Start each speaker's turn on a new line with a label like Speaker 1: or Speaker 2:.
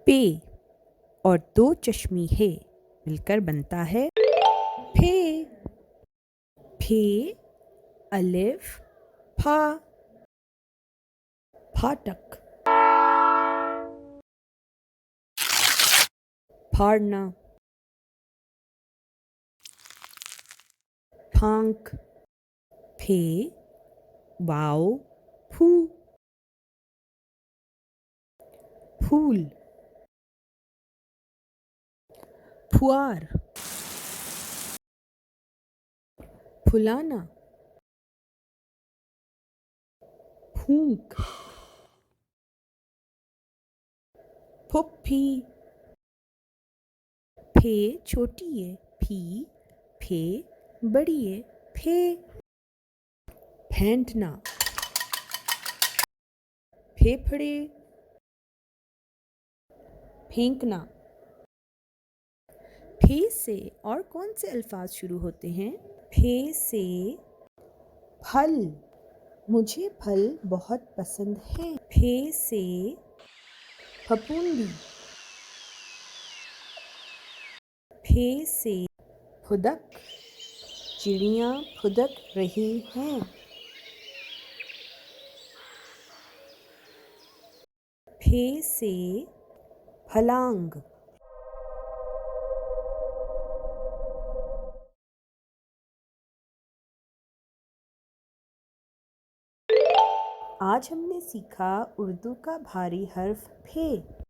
Speaker 1: पे और दो चश्मी है मिलकर बनता है फे। फे अलिफ फा फाटक। फाड़ना फांक। फे वाओ फू फूल। फुआर फुलाना। फूंक फुफ्फी। फे छोटी है फी फे बड़ी है फे। फेंटना फेफड़े। फेंकना। फे से और कौन से अल्फाज शुरू होते हैं? फे से फल। मुझे फल बहुत पसंद है। फे से फफूंदी। फे से फुदक। चिड़ियाँ फुदक रही हैं। फे से फलांग। आज हमने सीखा उर्दू का भारी हर्फ फे।